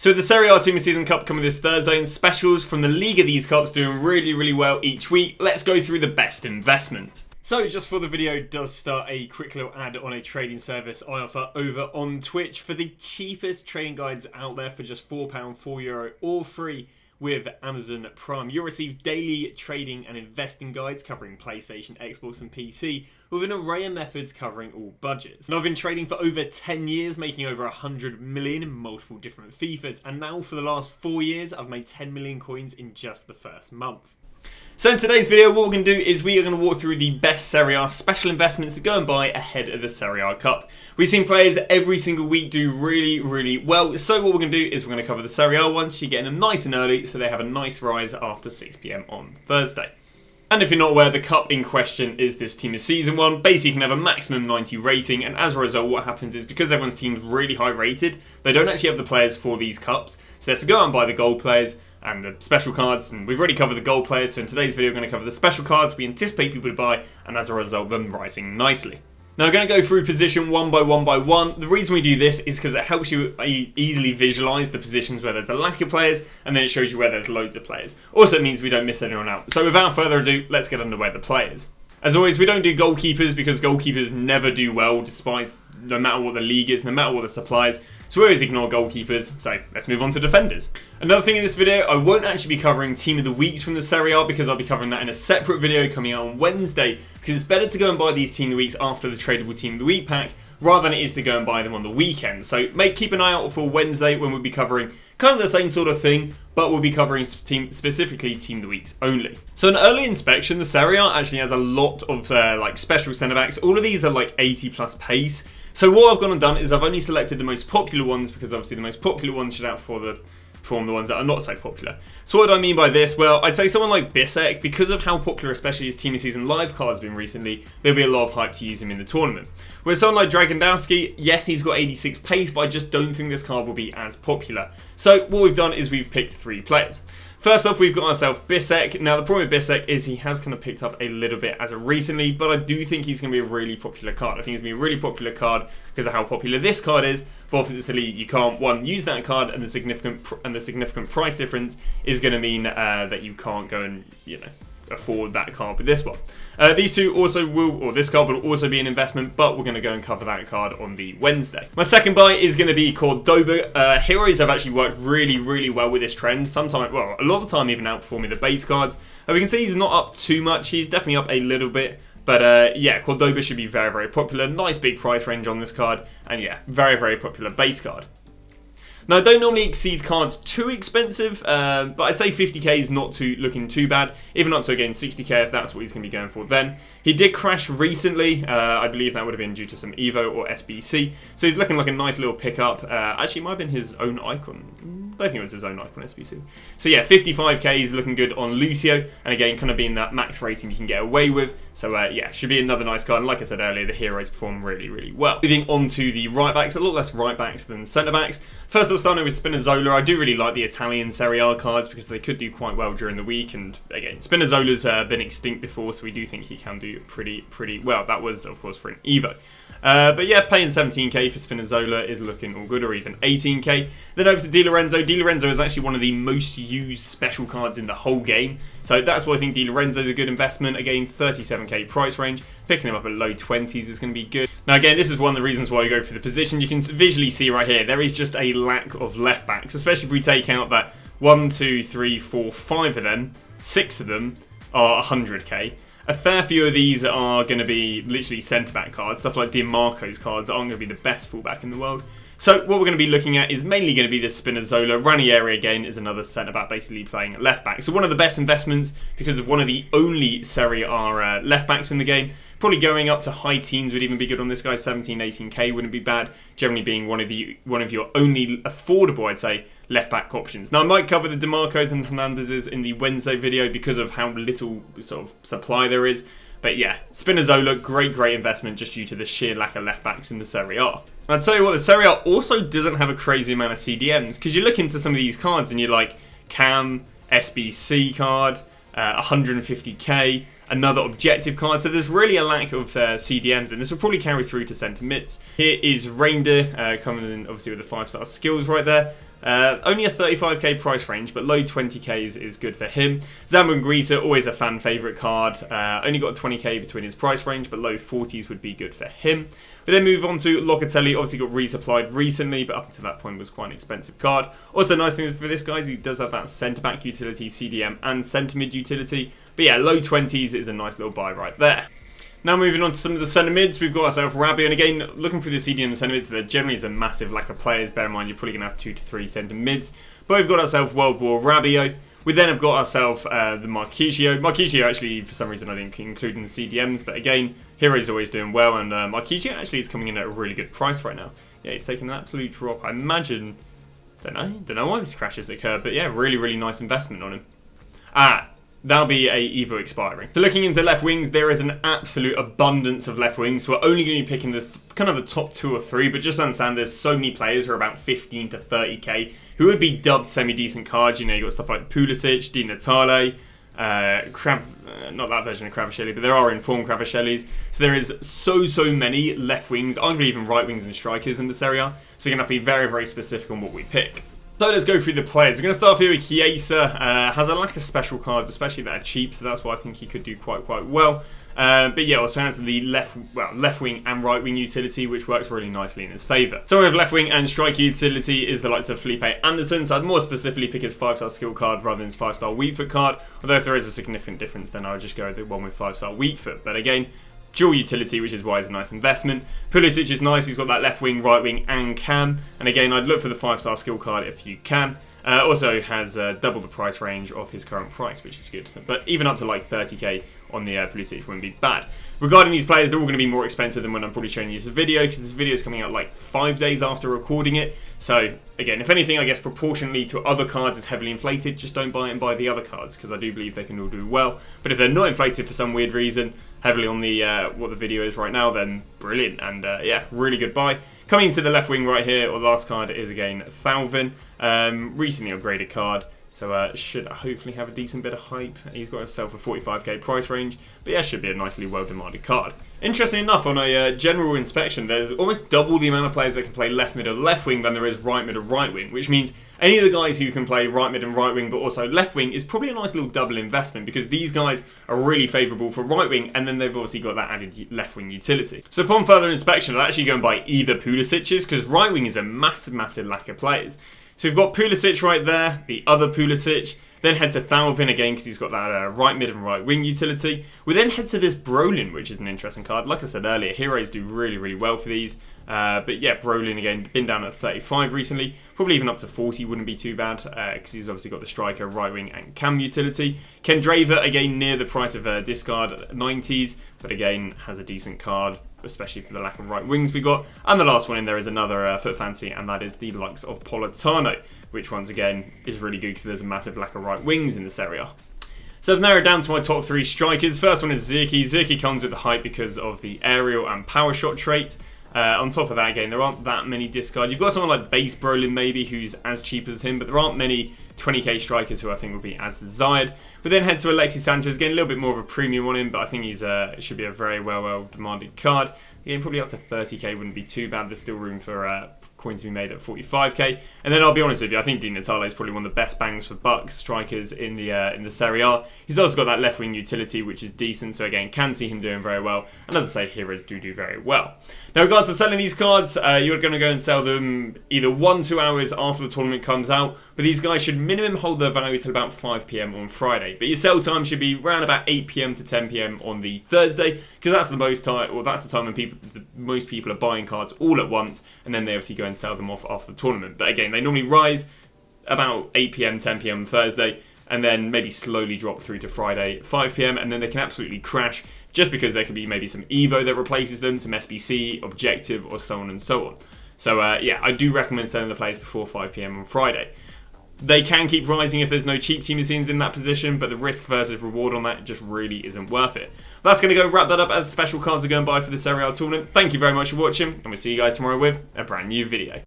So the Serie A Team of Season Cup coming this Thursday, and specials from the league of these cups doing really well each week. Let's go through the best investment. So just before the video does start, a quick little ad on a trading service I offer over on Twitch for the cheapest trading guides out there for just £4, €4, all free with Amazon Prime. You'll receive daily trading and investing guides covering PlayStation, Xbox and PC with an array of methods covering all budgets. And I've been trading for over 10 years, making over 100 million in multiple different FIFAs. And now for the last 4 years, I've made 10 million coins in just the first month. So in today's video, what we're going to do is we are going to walk through the best Serie A special investments to go and buy ahead of the Serie A Cup. We've seen players every single week do really well. So what we're going to do is we're going to cover the Serie A ones. You're getting them nice and early so they have a nice rise after 6 PM on Thursday. And if you're not aware, the cup in question is this Team of Season one. Basically, you can have a maximum 90 rating, and as a result, what happens is because everyone's team's really high rated, they don't actually have the players for these cups, so they have to go out and buy the gold players and the special cards, and we've already covered the gold players, so in today's video we're going to cover the special cards we anticipate people to buy, and as a result, them rising nicely. Now I'm going to go through position one by one. The reason we do this is because it helps you easily visualise the positions where there's a lack of players, and then it shows you where there's loads of players. Also it means we don't miss anyone out. So without further ado, let's get underway with the players. As always, we don't do goalkeepers because goalkeepers never do well, despite no matter what the league is, no matter what the supply is. So we always ignore goalkeepers, so let's move on to defenders. Another thing in this video, I won't actually be covering Team of the Weeks from the Serie A because I'll be covering that in a separate video coming out on Wednesday, because it's better to go and buy these Team of the Weeks after the tradable Team of the Week pack rather than it is to go and buy them on the weekend. So keep an eye out for Wednesday when we'll be covering kind of the same sort of thing, but we'll be covering specifically Team of the Weeks only. So an early inspection, the Serie A actually has a lot of like special centre-backs. All of these are like 80 plus pace. So what I've gone and done is I've only selected the most popular ones because obviously the most popular ones should outperform the ones that are not so popular. So what do I mean by this? Well, I'd say someone like Bissek, because of how popular especially his Team of Season live card has been recently, there'll be a lot of hype to use him in the tournament. Whereas someone like Dragondowski, yes, he's got 86 pace, but I just don't think this card will be as popular. So what we've done is we've picked 3 players. First off, we've got ourselves Bissek. Now, the problem with Bissek is he has kind of picked up a little bit as of recently, but I do think he's going to be a really popular card. I think he's going to be a really popular card because of how popular this card is, but obviously you can't, one, use that card, and the significant price difference is going to mean that you can't go and, afford that card with this one. These two also will, or this card will also be an investment, but we're going to go and cover that card on the Wednesday. My second buy is going to be Cordoba. Heroes have actually worked really well with this trend. Sometimes, well, a lot of the time even outperforming the base cards. We can see he's not up too much. He's definitely up a little bit. But yeah, Cordoba should be very popular. Nice big price range on this card. And yeah, very popular base card. Now, I don't normally exceed cards too expensive, but I'd say 50k is not looking too bad. Even up to, again, 60k if that's what he's going to be going for then. He did crash recently. I believe that would have been due to some Evo or SBC. So he's looking like a nice little pickup. Actually, it might have been his own icon. I think it was his own icon, SBC. So yeah, 55k is looking good on Lucio. And again, kind of being that max rating you can get away with. So yeah, should be another nice card. And like I said earlier, the heroes perform really well. Moving on to the right backs, a lot less right backs than centre backs. First off, starting with Spinazzola. I do really like the Italian Serie A cards because they could do quite well during the week. And again, Spinazzola's been extinct before, so we do think he can do pretty well. That was, of course, for an Evo. But yeah, paying 17k for Spinazzola is looking all good, or even 18k. Then over to Di Lorenzo. Di Lorenzo is actually one of the most used special cards in the whole game. So that's why I think Di Lorenzo is a good investment. Again, 37k price range. Picking him up at low 20s is going to be good. Now again, this is one of the reasons why I go for the position. You can visually see right here, there is just a lack of left backs, especially if we take out that 1, 2, 3, 4, 5 of them, 6 of them are 100k. A fair few of these are going to be literally centre-back cards. Stuff like Dimarco's cards aren't going to be the best fullback in the world. So what we're going to be looking at is mainly going to be this Spinazzola. Ranieri again is another centre-back basically playing left-back. So one of the best investments because of one of the only Serie A left-backs in the game. Probably going up to high teens would even be good on this guy. 17, 18k wouldn't be bad. Generally being one of your only affordable, I'd say, left-back options. Now, I might cover the DeMarcos and Hernandez's in the Wednesday video because of how little sort of supply there is. But yeah, Spinazzola, great investment just due to the sheer lack of left-backs in the Serie A. And I'd tell you what, the Serie A also doesn't have a crazy amount of CDMs because you look into some of these cards and you're like, Cam, SBC card, 150k, another objective card. So there's really a lack of CDMs, and this will probably carry through to centre mids. Here is Reindeer coming in obviously with the 5-star skills right there. Only a 35k price range, but low 20ks is good for him. Zambo Anguissa, always a fan favourite card. Only got a 20k between his price range, but low 40s would be good for him. We then move on to Locatelli. Obviously got resupplied recently, but up until that point was quite an expensive card. Also, nice thing for this guy is he does have that centre-back utility, CDM, and centre-mid utility. But yeah, low 20s is a nice little buy right there. Now moving on to some of the centre mids, we've got ourselves Rabiot, and again, looking through the CDM and centre mids, there generally is a massive lack of players. Bear in mind, you're probably going to have 2 to 3 centre mids. But we've got ourselves World War Rabiot. We then have got ourselves the Marquisio. Marquisio actually, for some reason, I didn't include in the CDMs, but again, Hero's always doing well, and Marquisio actually is coming in at a really good price right now. Yeah, he's taking an absolute drop. I imagine, don't know why this crash has occurred, but yeah, really, really nice investment on him. That'll be a Evo expiring. So looking into left wings, there is an absolute abundance of left wings. So we're only going to be picking the kind of the top 2 or 3, but just understand there's so many players who are about 15 to 30k who would be dubbed semi-decent cards. You know, you've got stuff like Pulisic, Di Natale, not that version of Kvaratskhelia, but there are informed Kvaratskhelis. So there is so many left wings, arguably even right wings and strikers in the Serie A. So you're going to have to be very, very specific on what we pick. So let's go through the players. We're going to start off here with Chiesa. Has a lack of special cards, especially that are cheap, so that's why I think he could do quite well. But yeah, also has the left wing and right wing utility, which works really nicely in his favour. So we have left wing and striker utility is the likes of Felipe Anderson, so I'd more specifically pick his 5-star skill card rather than his 5-star weak foot card. Although if there is a significant difference, then I would just go with the one with 5-star weak foot. But again, dual utility, which is why it's a nice investment. Pulisic is nice, he's got that left wing, right wing and cam. And again, I'd look for the 5-star skill card if you can. Also has double the price range of his current price, which is good. But even up to like 30k on the Pulisic wouldn't be bad. Regarding these players, they're all going to be more expensive than when I'm probably showing you this video, because this video is coming out like 5 days after recording it. So again, if anything, I guess proportionally to other cards is heavily inflated. Just don't buy it and buy the other cards, because I do believe they can all do well. But if they're not inflated for some weird reason, heavily on the what the video is right now, then brilliant. And yeah, really good buy. Coming to the left wing right here, or the last card is again Thauvin. Recently upgraded card. So should hopefully have a decent bit of hype. He's got himself a 45k price range, but yeah, should be a nicely well-demanded card. Interesting enough, on a general inspection, there's almost double the amount of players that can play left mid or left wing than there is right mid or right wing, which means any of the guys who can play right mid and right wing, but also left wing, is probably a nice little double investment, because these guys are really favourable for right wing, and then they've obviously got that added left wing utility. So upon further inspection, I'll actually go and buy either Pulisic's, because right wing is a massive lack of players. So we've got Pulisic right there, the other Pulisic. Then head to Thauvin again, because he's got that right mid and right wing utility. We then head to this Brolin, which is an interesting card. Like I said earlier, heroes do really well for these. But yeah, Brolin again, been down at 35 recently. Probably even up to 40 wouldn't be too bad, because he's obviously got the striker, right wing and cam utility. Kendraver again near the price of discard at 90s, but again has a decent card, especially for the lack of right wings we got. And the last one in there is another foot fancy, and that is the likes of Politano, which once again is really good because there's a massive lack of right wings in this area. So I've narrowed down to my top 3 strikers. First one is Zirkzee. Zirkzee comes with the hype because of the aerial and power shot trait. On top of that, again, there aren't that many discard. You've got someone like Base Brolin maybe, who's as cheap as him, but there aren't many 20k strikers who I think would be as desired. We then head to Alexis Sanchez, again a little bit more of a premium on him, but I think he's should be a very well demanded card. Again, probably up to 30k wouldn't be too bad. There's still room for coins to be made at 45k. And then I'll be honest with you, I think Di Natale is probably one of the best bangs for bucks strikers in the Serie A. He's also got that left wing utility, which is decent, so again, can see him doing very well. And as I say, heroes do very well. Now, in regards to selling these cards, you're going to go and sell them either 1-2 hours after the tournament comes out, but these guys should minimum hold their value till about 5 PM on Friday. But your sell time should be around about 8 PM to 10 PM on the Thursday, because that's the most time, or that's the time when most people are buying cards all at once, and then they obviously go and sell them off after the tournament. But again, they normally rise about 8 PM, 10 PM on Thursday, and then maybe slowly drop through to Friday 5 PM, and then they can absolutely crash, just because there could be maybe some Evo that replaces them, some SBC, Objective, or so on and so on. So yeah, I do recommend selling the players before 5 PM on Friday. They can keep rising if there's no cheap team scenes in that position, but the risk versus reward on that just really isn't worth it. That's going to go wrap that up as special cards are going by for the Serie A tournament. Thank you very much for watching, and we'll see you guys tomorrow with a brand new video.